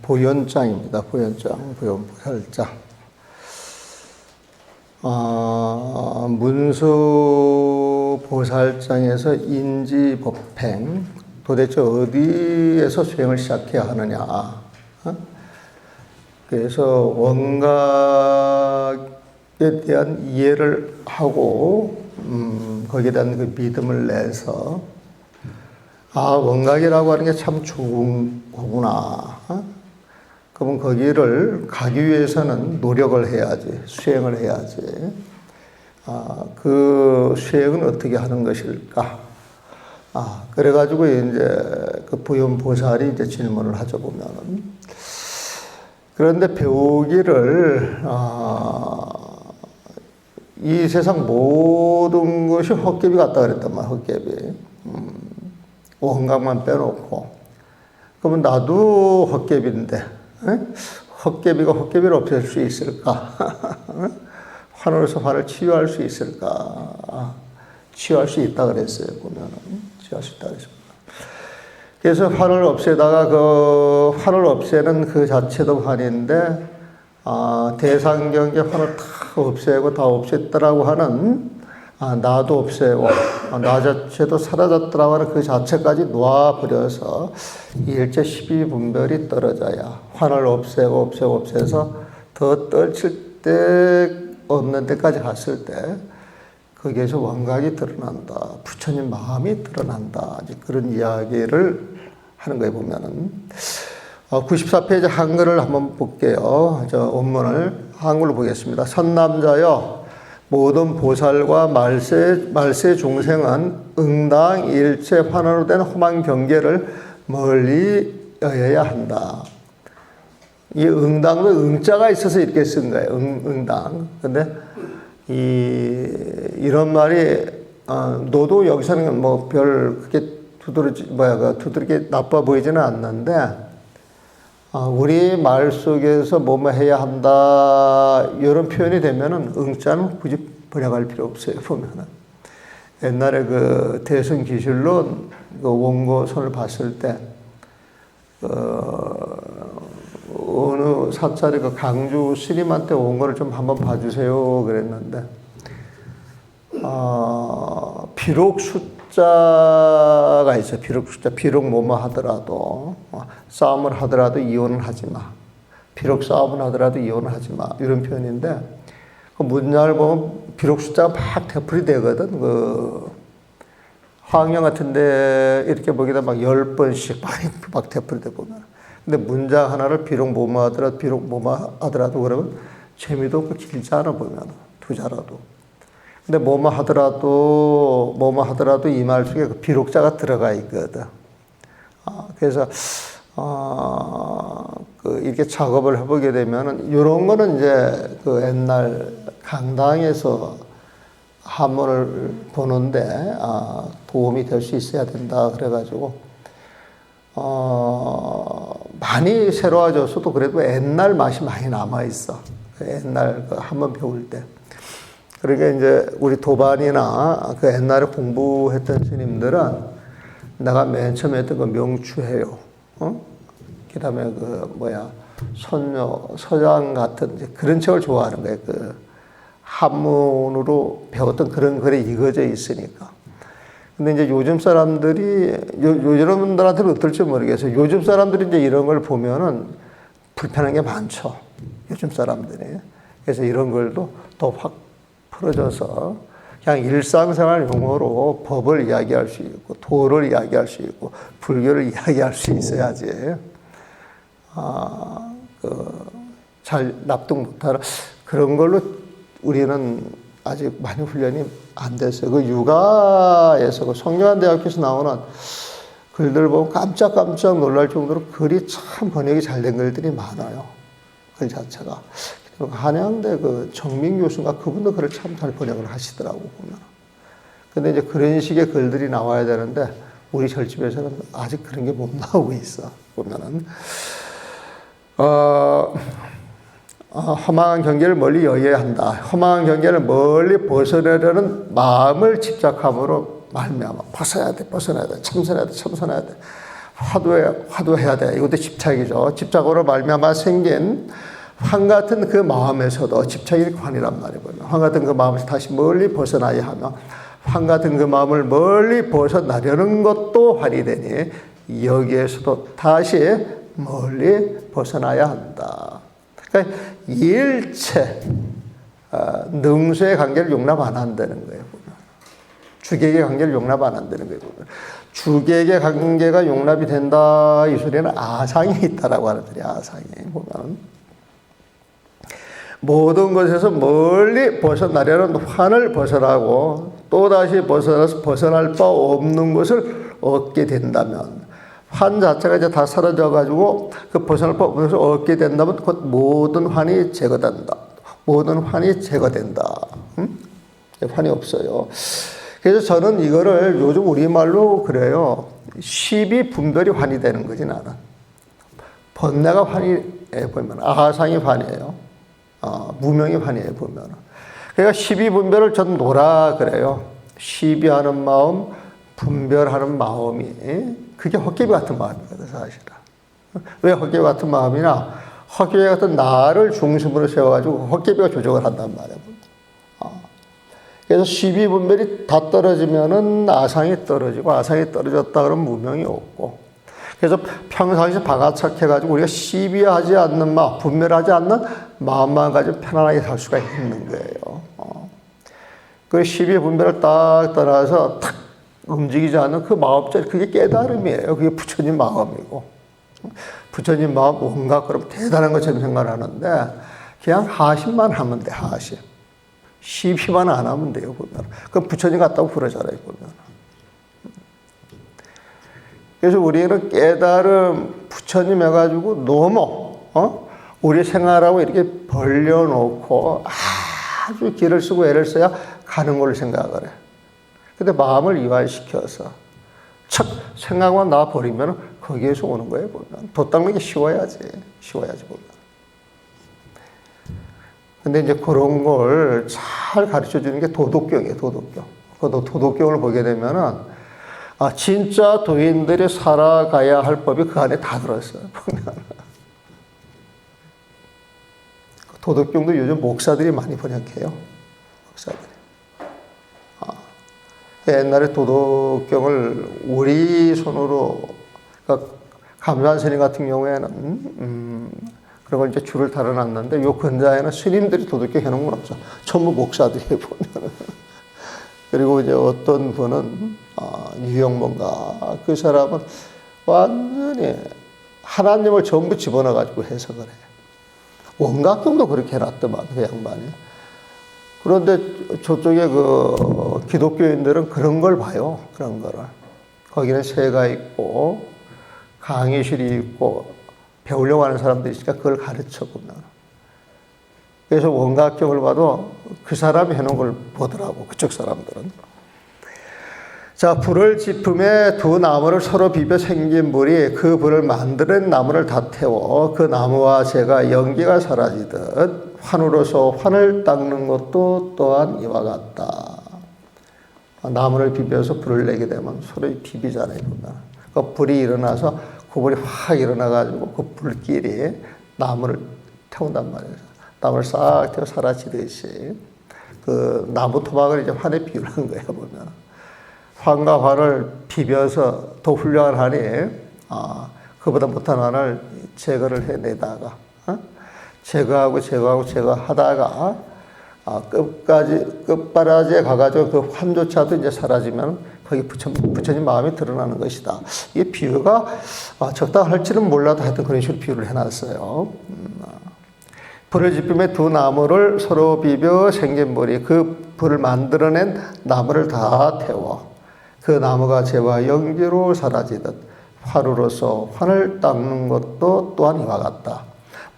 보현장입니다. 보현장, 보현보살장. 문수보살장에서 인지법행, 도대체 어디에서 수행을 시작해야 하느냐. 그래서 원각에 대한 이해를 하고 거기에 대한 그 믿음을 내서 원각이라고 하는 게 참 좋은 거구나. 그러면 거기를 가기 위해서는 노력을 해야지, 수행을 해야지. 그 수행은 어떻게 하는 것일까? 그래가지고 이제 그 부연보살이 이제 질문을 하죠, 보면은. 그런데 배우기를, 이 세상 모든 것이 헛개비 같다 그랬단 말이야, 헛개비. 원각만 빼놓고. 그러면 나도 헛개비인데, 헛개비가 헛개비를 없앨 수 있을까? 환으로서 환을 치유할 수 있을까? 치유할 수 있다 그랬어요, 보면은. 치유할 수 있다 그랬습니다. 그래서 환을 없애다가 그 환을 없애는 그 자체도 환인데, 대상경계 환을 다 없애고 다 없앴더라고 하는 나도 없애고 나 자체도 사라졌더라고 하는 그 자체까지 놓아버려서 일체 12분별이 떨어져야 환을 없애서 더 떨칠 데 없는 데까지 갔을 때 거기에서 원각이 드러난다. 부처님 마음이 드러난다. 그런 이야기를 하는 거에 보면은 94페이지 한글을 한번 볼게요. 저 원문을 한글로 보겠습니다. 선남자여 모든 보살과 말세 중생은 응당 일체 환원으로 된 험한 경계를 멀리 여해야 한다. 이 응당도 응자가 있어서 이렇게 쓴 거예요. 응당. 근데 이런 말이 너도 여기서는 뭐 별 그렇게 두드러지게 나빠 보이지는 않는데 우리 말 속에서 뭐뭐 해야 한다 이런 표현이 되면은 응자는 굳이 번역할 필요 없어요. 보면은 옛날에 그 대승기실론 그 원고선을 봤을 때 어느 사찰이 그 강주 스님한테 원고를 좀 한번 봐주세요 그랬는데 비록 숫자가 있어요. 비록 뭐뭐 하더라도 싸움을 하더라도 이혼을 하지 마. 비록 싸움을 하더라도 이혼을 하지 마. 이런 표현인데 그 문장을 보면 비록 숫자가 막 되풀이 되거든. 그 화학영 같은데 이렇게 보기다 막 10번씩 막 되풀이 돼 보면. 근데 문장 하나를 비록 뭐뭐 하더라도 그러면 재미도 없고 길지 않아 보면 두 자라도. 근데 뭐뭐 하더라도 이 말 속에 그 비록자가 들어가 있거든. 그래서 이렇게 작업을 해보게 되면은 이런 거는 이제 그 옛날 강당에서 한문을 보는데 도움이 될 수 있어야 된다 그래가지고 많이 새로워졌어도 그래도 옛날 맛이 많이 남아 있어. 옛날 그 한문 배울 때. 그러니까 이제 우리 도반이나 그 옛날에 공부했던 스님들은 내가 맨 처음에 했던 그 명추해요. 그 다음에 선녀, 서장 같은 그런 책을 좋아하는 거예요. 그 한문으로 배웠던 그런 글에 익어져 있으니까. 근데 이제 요즘 사람들이, 여러분들한테는 어떨지 모르겠어요. 요즘 사람들이 이제 이런 걸 보면은 불편한 게 많죠. 요즘 사람들이. 그래서 이런 걸도 더 확 풀어져서 그냥 일상생활 용어로 법을 이야기할 수 있고 도를 이야기할 수 있고 불교를 이야기할 수 있어야지 잘 납득 못하는 그런 걸로 우리는 아직 많이 훈련이 안 됐어요. 그 육아에서 그 성균관대학교에서 나오는 글들 보면 깜짝깜짝 놀랄 정도로 글이 참 번역이 잘 된 글들이 많아요. 글 자체가. 한양대 그 정민 교수가 그분도 글을 참 잘 번역을 하시더라고 보면. 근데 이제 그런 식의 글들이 나와야 되는데 우리 절집에서는 아직 그런 게 못 나오고 있어 보면은. 험한 경계를 멀리 여해야 한다. 험한 경계를 멀리 벗어나려는 마음을 집착함으로 말미암아 벗어나야 돼, 참선해야 돼. 화두해야 돼. 이것도 집착이죠. 집착으로 말미암아 생긴 환 같은 그 마음에서도 집착이 환이란 말이에요. 환 같은 그 마음에서 다시 멀리 벗어나야 하며 환 같은 그 마음을 멀리 벗어나려는 것도 환이 되니 여기에서도 다시 멀리 벗어나야 한다. 그러니까 일체 능수의 관계를 용납 안 한다는 거예요. 주객의 관계를 용납 안 한다는 거예요. 주객의 관계가 용납이 된다 이 소리는 아상이 있다라고 하는 소리야. 아상이 보면 모든 것에서 멀리 벗어나려는 환을 벗어나고 또다시 벗어나서 벗어날 바 없는 것을 얻게 된다면 환 자체가 이제 다 사라져가지고 그 벗어날 바 없는 것을 얻게 된다면 곧 모든 환이 제거된다. 모든 환이 제거된다. 환이 없어요. 그래서 저는 이거를 요즘 우리말로 그래요. 십이 분별이 환이 되는 거지 나는. 번뇌가 환이 보면 아상이 환이에요. 무명이 환이에요 보면. 그러니까 십이 분별을 전 노라 그래요. 시비하는 마음, 분별하는 마음이 그게 헛개비 같은 마음이거든 사실은. 왜 헛개비 같은 마음이냐? 헛개비 같은 나를 중심으로 세워가지고 헛개비가 조정을 한단 말이에요. 그래서 십이분별이 다 떨어지면은 아상이 떨어지고 아상이 떨어졌다 그러면 무명이 없고 그래서 평상시 바가착해가지고 우리가 시비하지 않는 마음, 분별하지 않는 마음만 가지고 편안하게 살 수가 있는 거예요. 그 십이분별을 딱 떠나서 탁 움직이지 않는 그 마음자리 그게 깨달음이에요. 그게 부처님 마음이고 부처님 마음 온갖 그럼 대단한 것처럼 생각을 하는데 그냥 하심만 하면 돼. 하심. 시비만 안 하면 돼요, 보면. 그럼 부처님 같다고 그러잖아요, 보면. 그래서 우리는 깨달음, 부처님 해가지고 너무, 우리 생활하고 이렇게 벌려놓고 아주 길을 쓰고 애를 써야 가는 걸로 생각을 해. 근데 마음을 이완시켜서 척 생각만 놔버리면 거기에서 오는 거예요, 보면. 도 닦는 게 쉬워야지, 보면. 근데 이제 그런 걸 잘 가르쳐 주는 게 도덕경이에요, 도덕경. 그 도덕경을 보게 되면은, 진짜 도인들이 살아가야 할 법이 그 안에 다 들어있어요, 보면. 도덕경도 요즘 목사들이 많이 번역해요, 목사들이. 옛날에 도덕경을 우리 손으로, 그러니까 감산 스님 같은 경우에는, 그런 걸 이제 줄을 달아놨는데, 요 근자에는 스님들이 도덕경 해놓은 건 없어. 전부 목사들이 보면. 그리고 이제 어떤 분은, 유영mon가. 그 사람은 완전히 하나님을 전부 집어넣어가지고 해석을 해. 원각경도 그렇게 해놨더만, 그 양반이. 그런데 저쪽에 그 기독교인들은 그런 걸 봐요. 그런 거를. 거기는 새가 있고, 강의실이 있고, 배우려고 하는 사람들이 있으니까 그걸 가르쳐 보면. 그래서 원각경을 봐도 그 사람이 해놓은 걸 보더라고, 그쪽 사람들은. 자, 불을 지품에 두 나무를 서로 비벼 생긴 불이 그 불을 만드는 나무를 다 태워 그 나무와 재가 연기가 사라지듯 환으로서 환을 닦는 것도 또한 이와 같다. 나무를 비벼서 불을 내게 되면 서로 비비잖아요, 보면. 그 불이 일어나서 그 불이 확 일어나가지고 그 불길이 나무를 태운단 말이에요. 나무를 싹 태워 사라지듯이 그 나무 토막을 이제 환에 비유한 거예요, 보면. 환과 환을 비벼서 더 훌륭한 환이, 그보다 못한 환을 제거를 해내다가, 제거하다가, 끝바라지에 가가지고 그 환조차도 이제 사라지면 거기 부처님 마음이 드러나는 것이다. 이 비유가 적당할지는 몰라도 하여튼 그런 식으로 비유를 해놨어요. 불을 지피며 두 나무를 서로 비벼 생긴 불이 그 불을 만들어낸 나무를 다 태워 그 나무가 재와 연기로 사라지듯 화루로서 환을 닦는 것도 또한 이와 같다.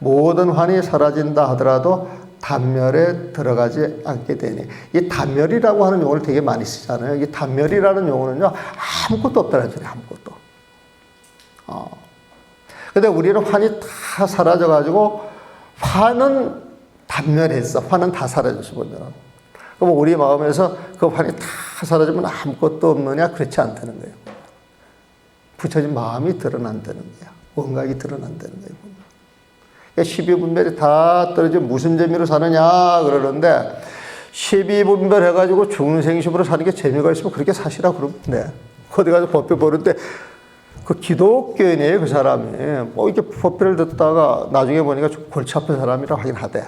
모든 환이 사라진다 하더라도 단멸에 들어가지 않게 되니. 이 단멸이라고 하는 용어를 되게 많이 쓰잖아요. 이 단멸이라는 용어는요, 아무것도 없다는 소리예요, 아무것도. 근데 우리는 환이 다 사라져가지고, 환은 단멸했어. 환은 다 사라졌어, 보면. 그럼 우리 마음에서 그 환이 다 사라지면 아무것도 없느냐? 그렇지 않다는 거예요. 부처님 마음이 드러난다는 거야. 원각이 드러난다는 거야. 그러니까 12분별이 다 떨어져 무슨 재미로 사느냐 그러는데 12분별 해가지고 중생심으로 사는 게 재미가 있으면 그렇게 사시라 그러면 돼. 어디 가서 법회 보는데 그 기독교인이에요, 그 사람이. 뭐 이렇게 법회를 듣다가 나중에 보니까 골치 아픈 사람이라 하긴 하대.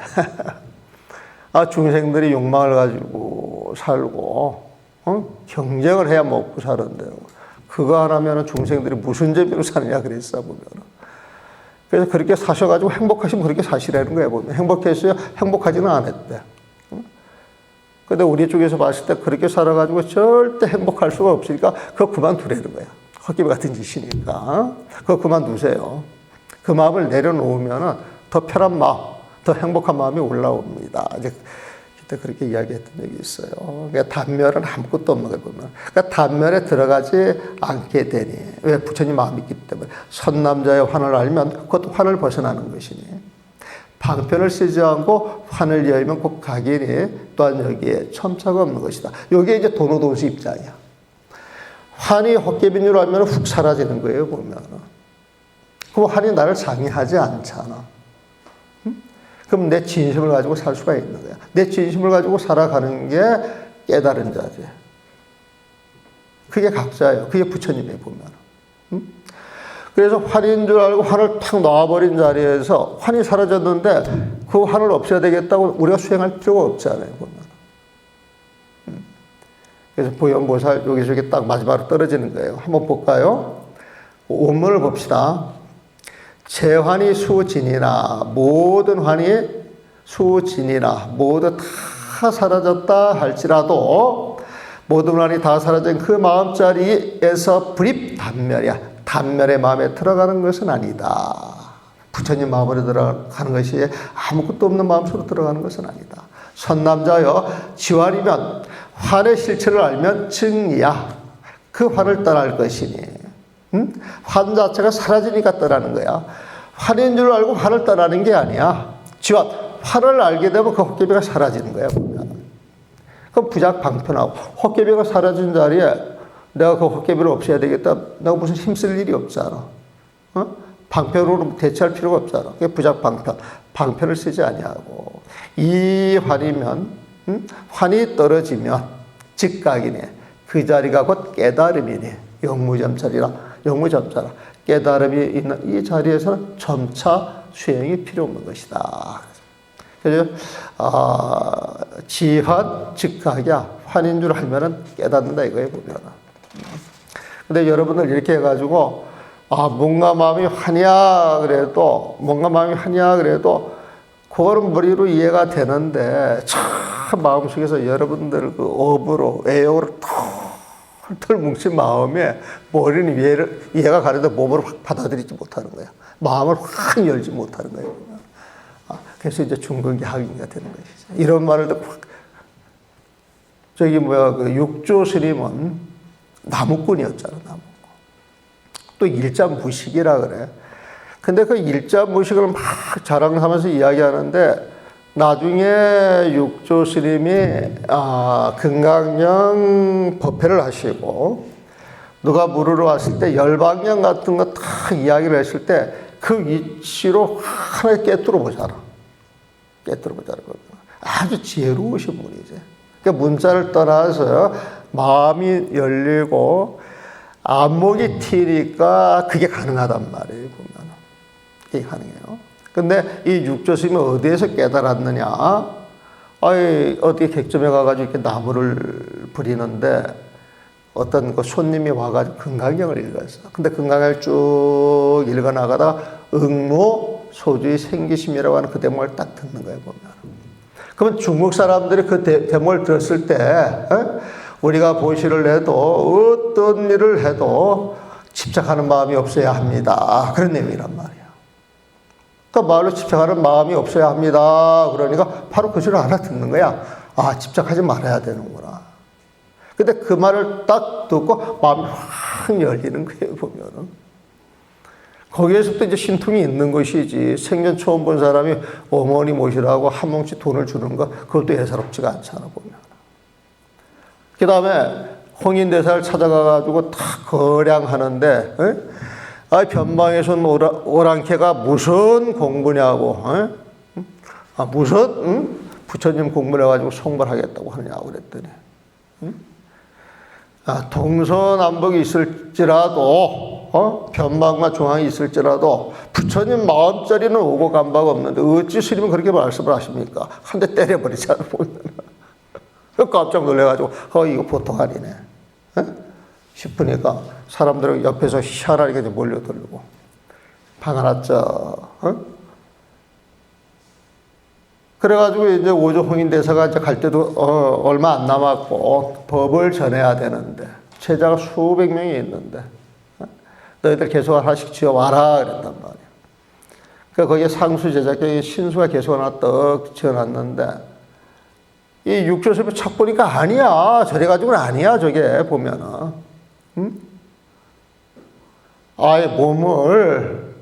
아, 중생들이 욕망을 가지고 살고, 경쟁을 해야 먹고 사는데, 그거 안 하면 중생들이 무슨 재미로 사느냐 그랬어, 보면. 그래서 그렇게 사셔가지고 행복하시면 그렇게 사시라는 거예요, 보면. 행복했어요? 행복하지는 않았대. 근데 우리 쪽에서 봤을 때 그렇게 살아가지고 절대 행복할 수가 없으니까 그거 그만두라는 거야. 헛기비 같은 짓이니까. 그거 그만두세요. 그 마음을 내려놓으면 더 편한 마음, 더 행복한 마음이 올라옵니다. 이제 그때 그렇게 이야기했던 적이 있어요. 그러니까 단멸은 아무것도 없는 걸 보면. 그러니까 단멸에 들어가지 않게 되니. 왜? 부처님 마음이 있기 때문에. 선남자의 환을 알면 그것도 환을 벗어나는 것이니. 방편을 쓰지 않고 환을 열면 곧 각이니 또한 여기에 첨차가 없는 것이다. 여기에 이제 도노동수 입장이야. 환이 헛개빈 줄 알면 훅 사라지는 거예요, 보면. 그럼 환이 나를 상해하지 않잖아. 그럼 내 진심을 가지고 살 수가 있는 거야. 내 진심을 가지고 살아가는 게 깨달은 자지. 그게 각자예요. 그게 부처님이 보면. 그래서 환인 줄 알고 환을 탁 놔버린 자리에서 환이 사라졌는데 그 환을 없애야 되겠다고 우리가 수행할 필요가 없잖아요, 보면. 그래서 보현보살 여기서 이렇게 딱 마지막으로 떨어지는 거예요. 한번 볼까요? 원문을 봅시다. 재환이 수진이나 모든 환이 수진이나 모두 다 사라졌다 할지라도 모든 환이 다 사라진 그 마음자리에서 불입 단멸이야. 단멸의 마음에 들어가는 것은 아니다. 부처님 마음으로 들어가는 것이 아무것도 없는 마음속으로 들어가는 것은 아니다. 선남자여 지환이면 환의 실체를 알면 증이야. 그 환을 떠날 것이니. 환 자체가 사라지니까 떠나는 거야. 환인 줄 알고 환을 떠나는 게 아니야. 지환, 환을 알게 되면 그 헛개비가 사라지는 거야, 보면. 그럼 부작 방편하고 헛개비가 사라진 자리에 내가 그 헛개비를 없애야 되겠다. 내가 무슨 힘쓸 일이 없잖아. 방편으로 대체할 필요가 없잖아. 그게 부작 방편. 방편을 쓰지 아니하고. 이 환이면, 환이 떨어지면 즉각이네. 그 자리가 곧 깨달음이네. 영무점찰이라. 영무점찰. 깨달음이 있는 이 자리에서는 점차 수행이 필요 없는 것이다. 그래서, 지환, 즉각이야. 환인 줄 알면은 깨닫는다 이거예요, 보면. 근데 여러분들 이렇게 해가지고, 뭔가 마음이 환이야 그래도, 뭔가 마음이 환이야 그래도, 그거는 머리로 이해가 되는데, 참 마음속에서 여러분들 그 업으로, 애욕으로 털털 뭉친 마음에 머리는 이해가 가는데 몸으로 확 받아들이지 못하는 거야. 마음을 확 열지 못하는 거예요. 그래서 이제 중근기 학인가 되는 것이죠. 이런 말을 듣고, 그 육조 스님은 나무꾼이었잖아, 나무꾼. 또 일자무식이라 그래. 근데 그 일자무식을 막 자랑하면서 이야기하는데 나중에 육조 스님이 금강령 법회를 하시고 누가 물으러 왔을 때 열방령 같은 거 다 이야기를 했을 때 그 위치로 하나 깨뚫어 보잖아. 깨뚫어 보자는 거예요. 아주 지혜로우신 분이지. 그러니까 문자를 떠나서 마음이 열리고 안목이 튀니까 그게 가능하단 말이에요, 보면. 그게 가능해요. 근데 이 육조스님이 어디에서 깨달았느냐? 어떻게 객점에 가가지고 이렇게 나무를 부리는데 어떤 그 손님이 와가지고 금강경을 읽었어. 근데 금강경을 쭉 읽어나가다가 응모 소주의 생기심이라고 하는 그 대목을 딱 듣는 거예요, 보면. 그러면 중국 사람들이 그 대목을 들었을 때, 우리가 보시를 해도 어떤 일을 해도 집착하는 마음이 없어야 합니다. 그런 내용이란 말이야. 그러니까 말로 집착하는 마음이 없어야 합니다. 그러니까 바로 그 줄을 알아듣는 거야. 집착하지 말아야 되는구나. 근데 그 말을 딱 듣고 마음이 확 열리는 거예요, 보면은. 거기에서부터 이제 신통이 있는 것이지. 생전 처음 본 사람이 어머니 모시라고 한 뭉치 돈을 주는 거, 그것도 예사롭지가 않잖아, 보면. 그 다음에 홍인대사를 찾아가가지고 다 거량하는데, 변방에서 온 오랑캐가 무슨 공부냐고, 무슨 부처님 공부를 해가지고 송발하겠다고 하느냐고 그랬더니, 동서남북이 있을지라도, 변방과 중앙이 있을지라도 부처님 마음자리는 오고 간 바가 없는데 어찌 스님은 그렇게 말씀을 하십니까? 한 대 때려버리잖아, 보면. 깜짝 놀래가지고, 이거 보통 아니네. 싶으니까 사람들은 옆에서 희한하게 몰려들고, 방 하나 쪄. 그래가지고 이제 오조홍인 대사가 이제 갈 때도 얼마 안 남았고 법을 전해야 되는데 제자가 수백 명이 있는데 너희들 계속 하나씩 지어와라 그랬단 말이야. 그러니까 거기에 상수 제자께 신수가 계속 하나 떡 지어놨는데 이 육조섭이 착 보니까 아니야. 저래가지고는 아니야. 저게 보면은 아예 몸을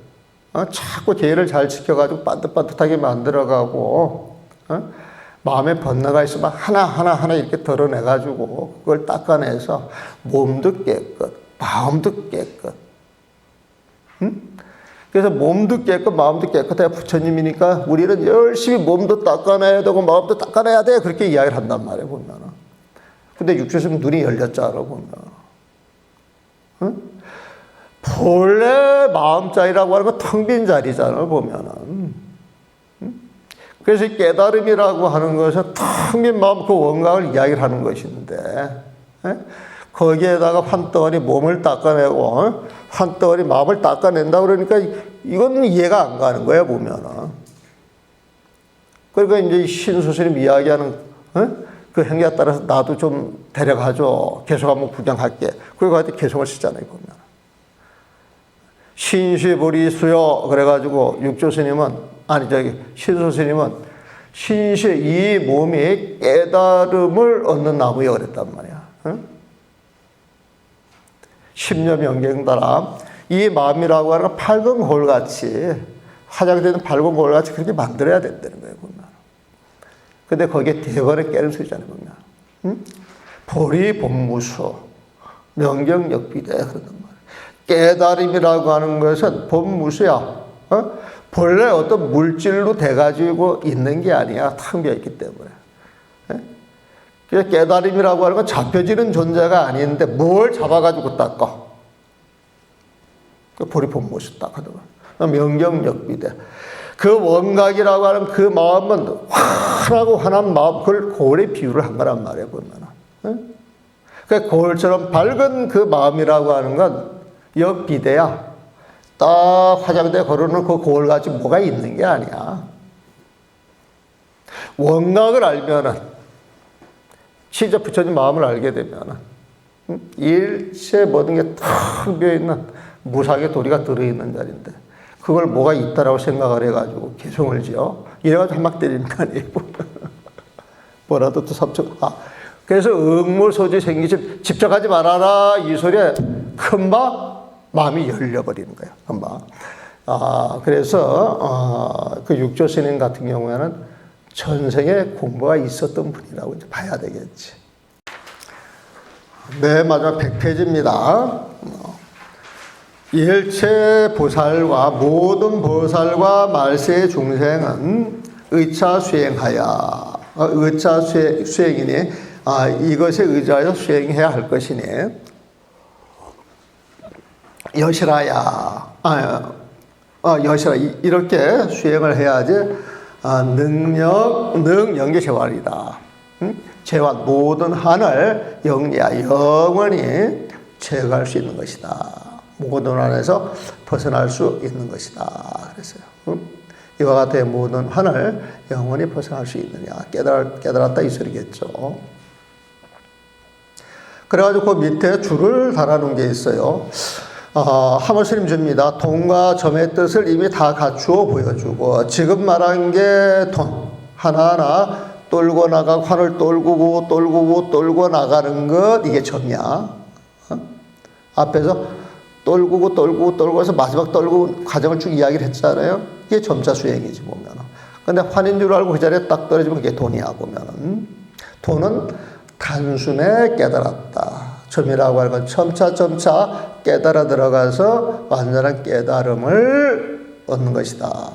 자꾸 계를 잘 지켜가지고 반듯반듯하게 만들어가고 마음에 번뇌가 있으면 하나 이렇게 덜어내가지고 그걸 닦아내서 몸도 깨끗, 마음도 깨끗. 그래서 몸도 깨끗, 마음도 깨끗해야 부처님이니까 우리는 열심히 몸도 닦아내야 되고 마음도 닦아내야 돼. 그렇게 이야기를 한단 말이에요, 보면은. 근데 육조심 눈이 열렸잖아, 보면. 본래 마음자리라고 하는 건 텅 빈 자리잖아, 보면은. 그래서 깨달음이라고 하는 것은 텅 빈 마음, 그 원각을 이야기를 하는 것인데, 거기에다가 한덩어리 몸을 닦아내고, 한덩어리 마음을 닦아낸다 그러니까 이건 이해가 안 가는 거야, 보면은. 그러니까 이제 신수스님 이야기하는, 그 행위에 따라서 나도 좀 데려가줘. 계속 한번 구경할게. 그리고 하여튼 계속을 쓰잖아요, 보면. 신시보리수요. 그래가지고 육조스님은, 신수스님은 신시, 이 몸이 깨달음을 얻는 나무여 그랬단 말이야. 십념영경따라 이 마음이라고 하는 밝은 골같이 화장되는 밝은 골같이 그렇게 만들어야 된다는 거예요, 보면. 근데 거기에 대번에 깨는 소리잖아요, 보면. 보리본무수, 명경역비대 그러단 말이에요. 깨달음이라고 하는 것은 본무수야. 본래 어떤 물질로 돼가지고 있는 게 아니야. 텅 비어있기 때문에. 그래서 깨달음이라고 하는 건 잡혀지는 존재가 아닌데 뭘 잡아가지고 닦아. 그 보리본무수 딱 하더만. 명경역비대. 그 원각이라고 하는 그 마음은 환하고 환한 마음, 그걸 골에 비유를 한 거란 말이에요, 보면. 그 골처럼 밝은 그 마음이라고 하는 건 역비대야. 딱 화장대 걸어놓은 그 골같이 뭐가 있는 게 아니야. 원각을 알면은, 진짜 부처님 마음을 알게 되면은, 일체 모든 게 탁 비어있는 무삭의 도리가 들어있는 자리인데, 그걸 뭐가 있다라고 생각을 해가지고 개성을 지어. 이래가지고 한 막 때리는 거 아니에요. 뭐라도 또 삼척. 그래서 응모소지 생기지 집착하지 말아라. 이 소리에 금방 마음이 열려버리는 거예요. 금방. 그래서 그 육조스님 같은 경우에는 전생에 공부가 있었던 분이라고 이제 봐야 되겠지. 네, 마지막 100페이지입니다. 일체 보살과 모든 보살과 말세 중생은 의차 수행하여, 의차 수행이니, 이것에 의지하여 수행해야 할 것이니, 여실하야, 여실하, 이렇게 수행을 해야지, 능영계 재활이다. 재활, 모든 한을 영리야, 영원히 제거할 수 있는 것이다. 모든 한에서 벗어날 수 있는 것이다. 그랬어요. 이와 같은 모든 한을 영원히 벗어날 수 있느냐. 깨달았다 이 소리겠죠. 그래가지고 그 밑에 줄을 달아놓은 게 있어요. 하물스님 줍니다. 돈과 점의 뜻을 이미 다 갖추어 보여주고, 지금 말한 게 돈 하나하나 떨고 나가고, 환을 떨고 나가는 것, 이게 점이야. 앞에서 떨고 해서 마지막 떨고 과정을 쭉 이야기를 했잖아요. 이게 점자 수행이지, 보면. 근데 환인 줄 알고 그 자리에 딱 떨어지면 그게 돈이야, 보면은. 돈은 단순에 깨달았다. 점이라고 하는 건 점차 깨달아 들어가서 완전한 깨달음을 얻는 것이다.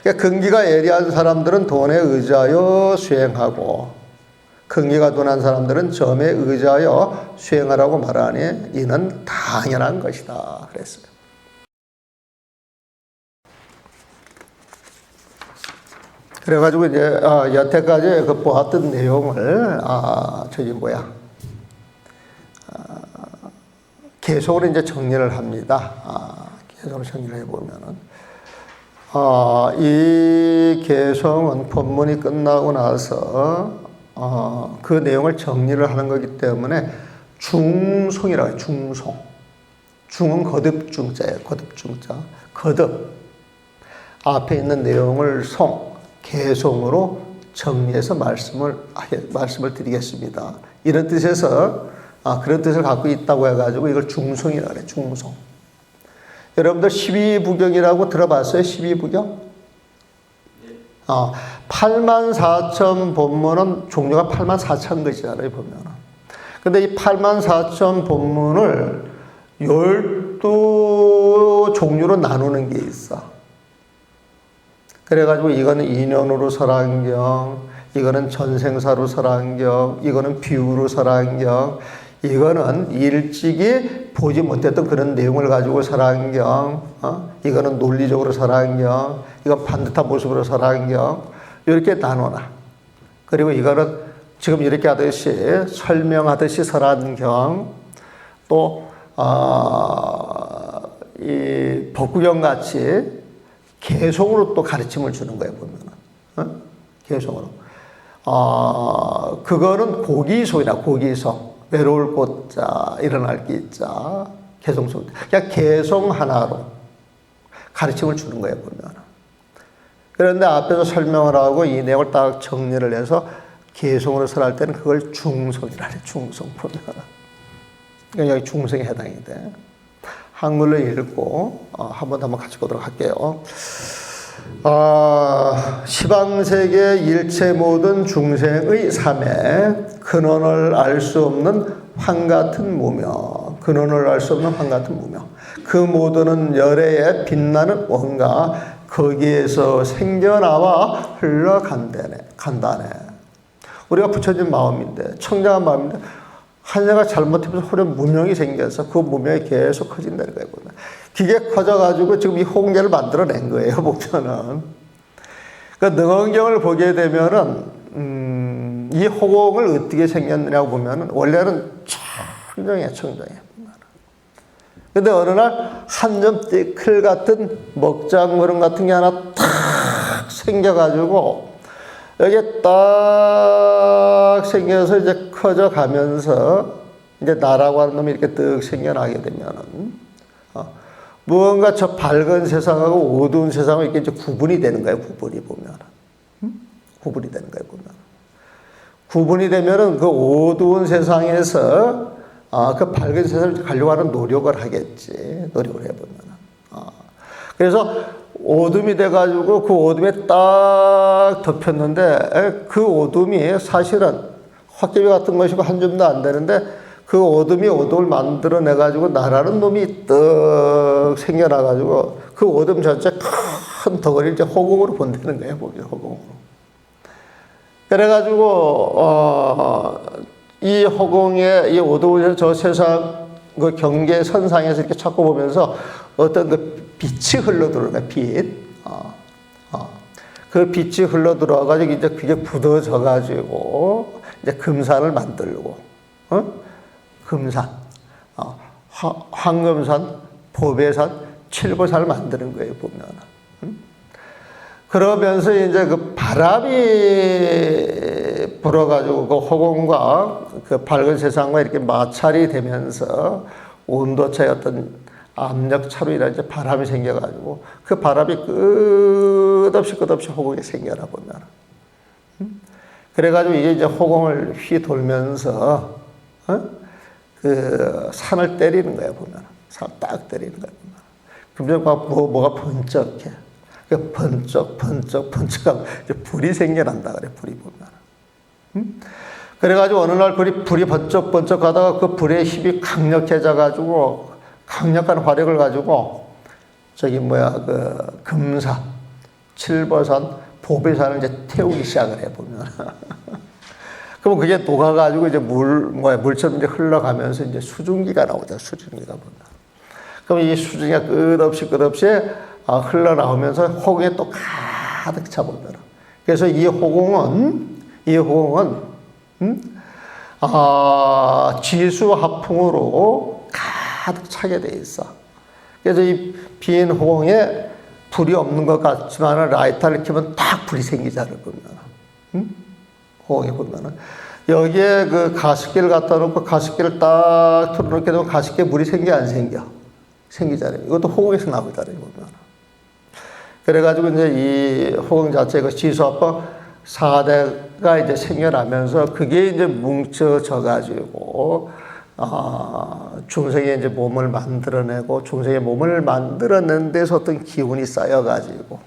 그러니까 근기가 예리한 사람들은 돈에 의지하여 수행하고 근기가 둔한 사람들은 점에 의지하여 수행하라고 말하니 이는 당연한 것이다. 그랬어요. 그래가지고 이제 여태까지 그 보았던 내용을 계속으로 이제 정리를 합니다. 계속으로 정리를 해보면은 이 개성은 본문이 끝나고 나서 그 내용을 정리를 하는 거기 때문에 중송이라고 해요. 중송. 중은 거듭중자예요. 거듭중자. 거듭. 앞에 있는 내용을 개송으로 정리해서 말씀을 드리겠습니다. 이런 뜻에서 그런 뜻을 갖고 있다고 해가지고 이걸 중송이라고 그래요. 중송. 여러분들 12부경이라고 들어봤어요? 12부경? 84,000 본문은 종류가 84,000것이잖아요, 보면은. 근데 이 84,000 본문을 12종류로 나누는 게 있어. 그래가지고 이거는 인연으로 설한경, 이거는 전생사로 설한경, 이거는 비유로 설한경, 이거는 일찍이 보지 못했던 그런 내용을 가지고 설한경, 이거는 논리적으로 설한경, 이건 반듯한 모습으로 설한경, 이렇게 나눠놔. 그리고 이거는 지금 이렇게 하듯이 설명하듯이 설한경, 또 이 법구경 같이 개송으로 또 가르침을 주는 거예요, 보면은. 개송으로. 그거는 고기송이다, 고기송. 외로울 꽃자, 일어날 기자, 개송송. 그냥 개송 하나로 가르침을 주는 거예요, 보면. 그런데 앞에서 설명을 하고 이 내용을 딱 정리를 해서 개송으로 설할 때는 그걸 중송이라 해요, 중송 보면. 그러니까 여기 중송에 해당이 돼. 한글로 읽고 한번 같이 보도록 할게요. 시방세계 일체 모든 중생의 삶에 근원을 알 수 없는 황같은 무명, 근원을 알 수 없는 황같은 무명. 그 모두는 열애에 빛나는 원가 거기에서 생겨나와 흘러간다네. 우리가 부처진 마음인데, 청량한 마음인데 하나가 잘못하면서 호련 무명이 생겨서 그 무명이 계속 커진다는 거예요. 그게 커져가지고 지금 이 홍계를 만들어낸 거예요, 보면은. 그 능언경을 보게 되면은, 이 호공을 어떻게 생겼느냐고 보면은, 원래는 청정해. 근데 어느 날 한 점 띠클 같은 먹장무름 같은 게 하나 탁 생겨가지고, 여기에 딱 생겨서 이제 커져가면서, 이제 나라고 하는 놈이 이렇게 떡 생겨나게 되면은, 무언가 저 밝은 세상하고 어두운 세상하고 이렇게 이제 구분이 되는 거예요, 구분이 보면. 구분이 되는 거예요, 보면. 구분이 되면은 그 어두운 세상에서, 그 밝은 세상을 가려고 하는 노력을 하겠지. 노력을 해보면. 그래서 어둠이 돼가지고 그 어둠에 딱 덮였는데 그 어둠이 사실은 헛개비 같은 것이고 한 줌도 안 되는데 그 어둠이 어둠을 만들어내가지고 나라는 놈이 떡 생겨나가지고 그 어둠 전체 큰 덩어리를 이제 허공으로 본다는 거예요, 보면 허공으로. 그래가지고, 이 허공에 이 어두운 저 세상 그 경계 선상에서 이렇게 찾고 보면서 어떤 그 빛이 흘러들어오는 거예요, 빛. 그 빛이 흘러들어와가지고 이제 그게 굳어져가지고 이제 금산을 만들고, 금산, 황금산, 보배산, 칠보산을 만드는 거예요, 보면. 그러면서 이제 그 바람이 불어가지고 그 허공과 그 밝은 세상과 이렇게 마찰이 되면서 온도차의 어떤 압력 차로 인한 이제 바람이 생겨가지고 그 바람이 끝없이 허공에 생겨나 보면. 그래가지고 이게 이제 허공을 휘돌면서, 그 산을 때리는 거예요, 보면. 산을 딱 때리는 거예요, 보면. 그러면 뭐가 번쩍해. 번쩍하면 이제 불이 생겨난다 그래, 불이 보면. 그래가지고 어느 날 불이 번쩍번쩍 하다가 그 불의 힘이 강력해져가지고 강력한 화력을 가지고 금산, 칠보산, 보배산을 이제 태우기 시작을 해보면. 그럼 그게 녹아가지고 이제 물처럼 이제 흘러가면서 이제 수증기가 나오죠. 수증기가 보면. 그럼 이 수증기가 끝없이 흘러나오면서 호공에 또 가득 차보면. 그래서 이 호공은 지수화풍으로 가득 차게 돼 있어. 그래서 이 빈 호공에 불이 없는 것 같지만 라이터를 켜면 딱 불이 생기잖아요. 보면. 호공에 보면은. 여기에 그 가습기를 갖다 놓고 가습기를 딱 틀어놓게 되면 가습기에 물이 생겨 안 생겨? 생기잖아요. 이것도 호공에서 나오잖아요. 보면. 그래가지고 이제 이 호공 자체 그 지수화풍 4대가 이제 생겨나면서 그게 이제 뭉쳐져가지고 중생의 이제 몸을 만들어내고 중생의 몸을 만들어낸 데서 어떤 기운이 쌓여가지고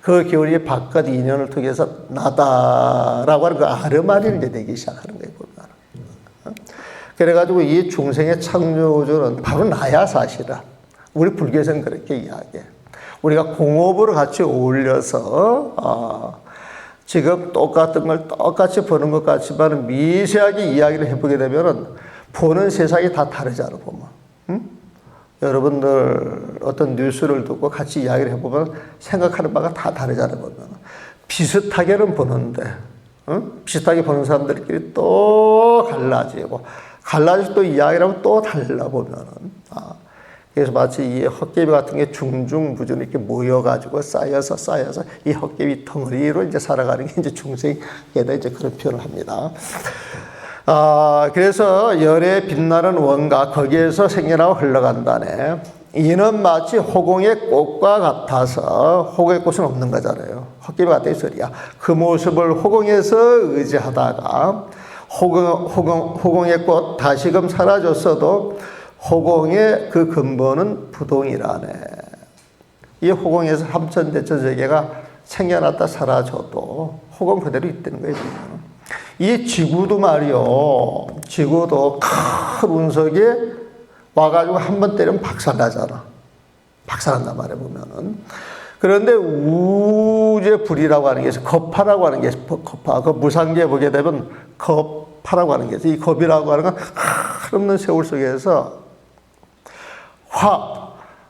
그 기운이 바깥 인연을 통해서 나다라고 하는 그 아르마리를 이제 내기 시작하는 거예요. 보면. 그래가지고 이 중생의 창조주는 바로 나야 사실은. 우리 불교에서는 그렇게 이야기해. 우리가 공업으로 같이 어울려서 지금 똑같은 걸 똑같이 보는 것 같지만 미세하게 이야기를 해보게 되면은 보는 세상이 다 다르잖아, 보면. 여러분들 어떤 뉴스를 듣고 같이 이야기를 해보면 생각하는 바가 다 다르잖아, 보면. 비슷하게는 보는데, 비슷하게 보는 사람들끼리 또 갈라지고, 갈라져서 또 이야기를 하면 또 달라, 보면은. 그래서 마치 이 헛개비 같은 게 중중부중 이렇게 모여가지고 쌓여서 이 헛개비 덩어리로 이제 살아가는 게 이제 중생에다 이제 그런 표현을 합니다. 그래서 열에 빛나는 원가, 거기에서 생겨나고 흘러간다네. 이는 마치 호공의 꽃과 같아서, 호공의 꽃은 없는 거잖아요. 헛개비 같다 이 소리야. 그 모습을 호공에서 의지하다가, 호공의 꽃 다시금 사라졌어도 호공의 그 근본은 부동이라네. 이 호공에서 삼천대천세계가 생겨났다 사라져도 호공 그대로 있다는 거예요. 이 지구도 말이요. 지구도 큰 운석에 와가지고 한 번 때리면 박살나잖아. 박살난단 말이야, 보면은. 그런데 우주의 불이라고 하는 게 있어. 겁파라고 하는 게 있어. 겁파. 그 무상기에 보게 되면 겁파라고 하는 게 있어. 이 겁이라고 하는 건 한없는 세월 속에서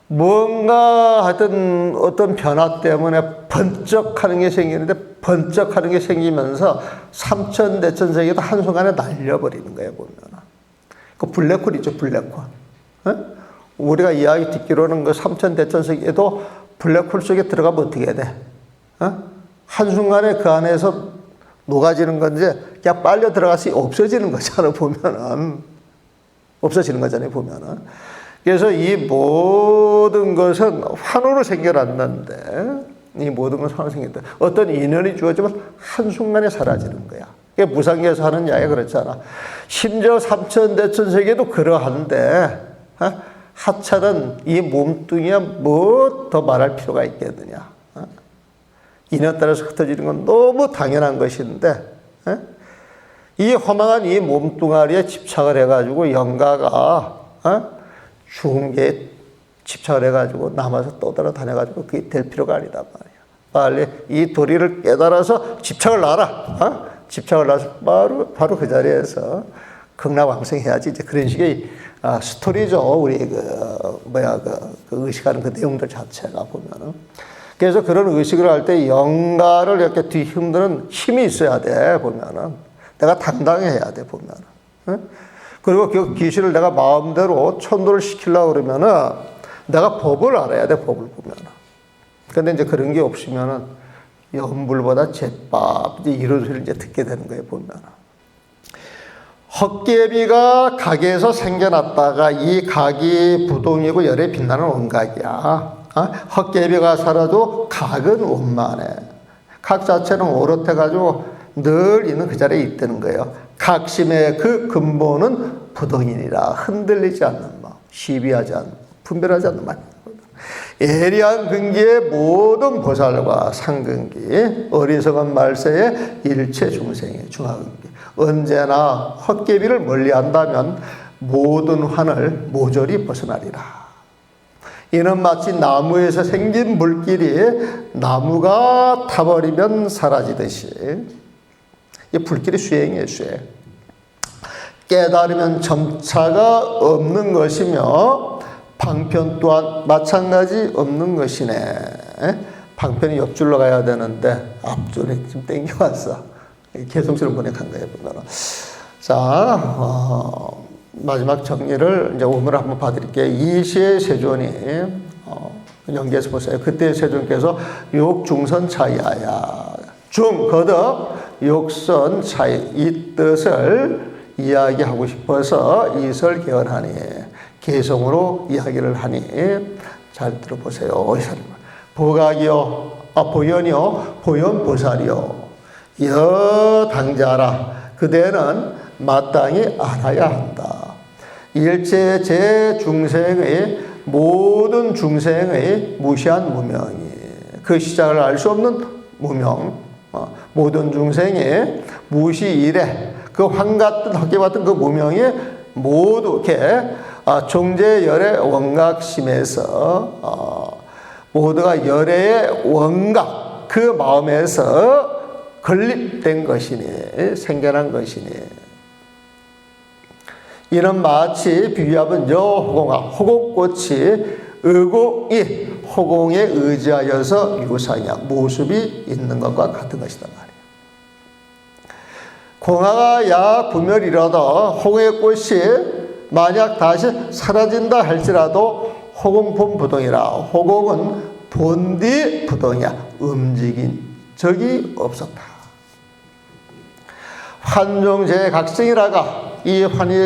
뭔가 하여튼 어떤 변화 때문에 번쩍하는 게 생기는데 번쩍하는 게 생기면서 삼천대천세계도 한순간에 날려버리는 거예요, 보면. 그 블랙홀이죠, 블랙홀. 우리가 이야기 듣기로는 그 삼천대천세계도 블랙홀 속에 들어가면 어떻게 돼? 한순간에 그 안에서 녹아지는 건지 그냥 빨려 들어가서 없어지는 거잖아, 보면은. 없어지는 거잖아요, 보면은. 그래서 이 모든 것은 환호로 생겨났는데, 이 모든 것은 환호로 생겼다. 어떤 인연이 주어지면 한순간에 사라지는 거야. 그게 무상계에서 하는 이야기가 그렇잖아. 심지어 삼천대천세계도 그러한데, 하찮은 이 몸뚱이야 뭐 더 말할 필요가 있겠느냐. 인연 따라서 흩어지는 건 너무 당연한 것인데, 이 허망한 이 몸뚱아리에 집착을 해가지고 영가가, 죽은 게 집착을 해가지고 남아서 떠돌아다녀가지고 그게 될 필요가 아니다 말이야. 빨리 이 도리를 깨달아서 집착을 놔라. 집착을 놔서 바로 그 자리에서 극락왕생해야지. 이제 그런 식의 스토리죠. 우리 그 의식하는 그 내용들 자체가 보면은. 그래서 그런 의식을 할 때 영가를 이렇게 뒤흔드는 힘이 있어야 돼, 보면은. 내가 당당해야 돼, 보면은. 그리고 그 귀신을 내가 마음대로 천도를 시키려고 그러면은 내가 법을 알아야 돼, 법을 보면은. 근데 이제 그런 게 없으면은 연불보다 제밥, 이제 이런 소리를 이제 듣게 되는 거예요, 보면은. 헛개비가 각에서 생겨났다가 이 각이 부동이고 열에 빛나는 원각이야. 헛개비가 사라도 각은 원만해. 각 자체는 오롯해가지고 늘 있는 그 자리에 있다는 거예요. 각심의 그 근본은 부동이니라. 흔들리지 않는 마음, 시비하지 않는, 분별하지 않는 마음. 예리한 근기의 모든 보살과 상근기, 어리석은 말세의 일체 중생의 중하근기. 언제나 헛개비를 멀리한다면 모든 환을 모조리 벗어나리라. 이는 마치 나무에서 생긴 불길이 나무가 타버리면 사라지듯이, 이 불길이 수행이에요, 수행. 깨달으면 점차가 없는 것이며 방편 또한 마찬가지 없는 것이네. 방편이 옆줄로 가야 되는데 앞줄에 지금 땡겨왔어. 개성스러운 번역한 거예요, 보면은. 자, 마지막 정리를 이제 오늘 한번 봐드릴게요. 이시의 세존이 연계해서 보세요. 그때 세존께서 욕중선 차이하야. 중, 거듭, 욕선 차이. 이 뜻을 이야기하고 싶어서 이설 개헌하니, 개성으로 이야기를 하니, 잘 들어보세요. 보각이요, 보현이요, 보현보살이요. 여당자라. 그대는 마땅히 알아야 한다. 일체 제중생의 모든 중생의 무시한 무명이, 그 시작을 알 수 없는 무명, 모든 중생의 무시 이래 그 환 같은 헛개 같은 그 무명이 모두 이렇게 종제열의 원각심에서 모두가 열애의 원각 그 마음에서 건립된 것이니, 생겨난 것이니, 이는 마치 비유하면 여호공아, 호공꽃이 의공이 호공에 의지하여서 유상이야 모습이 있는 것과 같은 것이다 말이에요. 공화가 약 분멸이라도 호공의 꽃이 만약 다시 사라진다 할지라도 호공본 부동이라. 호공은 본디 부동이야. 움직인 적이 없었다. 환종제 각성이라가 이 헛개비가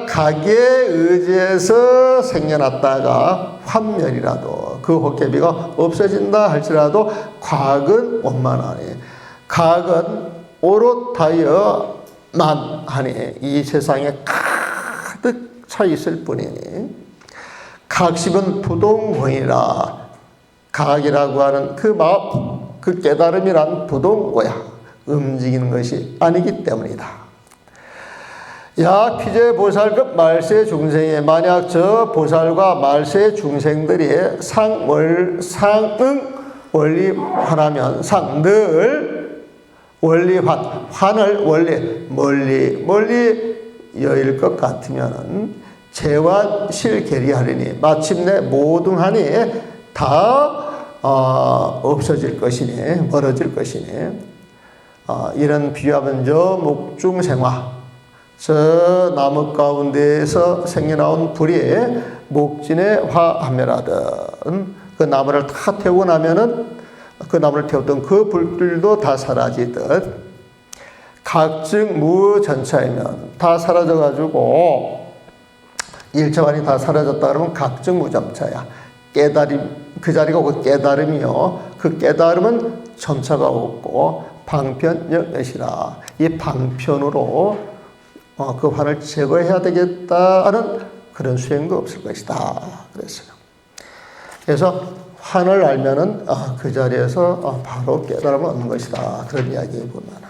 각에 의지해서 생겨났다가 환멸이라도 그 헛개비가 없어진다 할지라도 각은 원만하니, 각은 오롯하여만 하니 이 세상에 가득 차 있을 뿐이니, 각심은 부동공이라. 각이라고 하는 그 마음, 그 깨달음이란 부동고야. 움직이는 것이 아니기 때문이다. 야 피제 보살급 말세 중생이, 만약 저 보살과 말세 중생들이 상응 원리환하면, 늘 원리환, 환을 멀리 여일 것 같으면 재환 실계리하리니 마침내 모든 한이 다 없어질 것이니, 멀어질 것이니, 이런 비유하면 저 목중생화, 저 나무 가운데에서 생겨나온 불이 목진에 화하멸하든, 그 나무를 다 태우고 나면은 그 나무를 태웠던 그 불들도 다 사라지듯, 각증 무전차이면 다 사라져가지고 일차원이 다 사라졌다 그러면 각증 무전차야. 깨달음, 그 자리가 그 깨달음이요. 그 깨달음은 전차가 없고 방편여시라. 이 방편으로 그 환을 제거해야 되겠다는 그런 수행도 없을 것이다. 그랬어요. 그래서 환을 알면은 그 자리에서 바로 깨달음을 얻는 것이다. 그런 이야기 보면.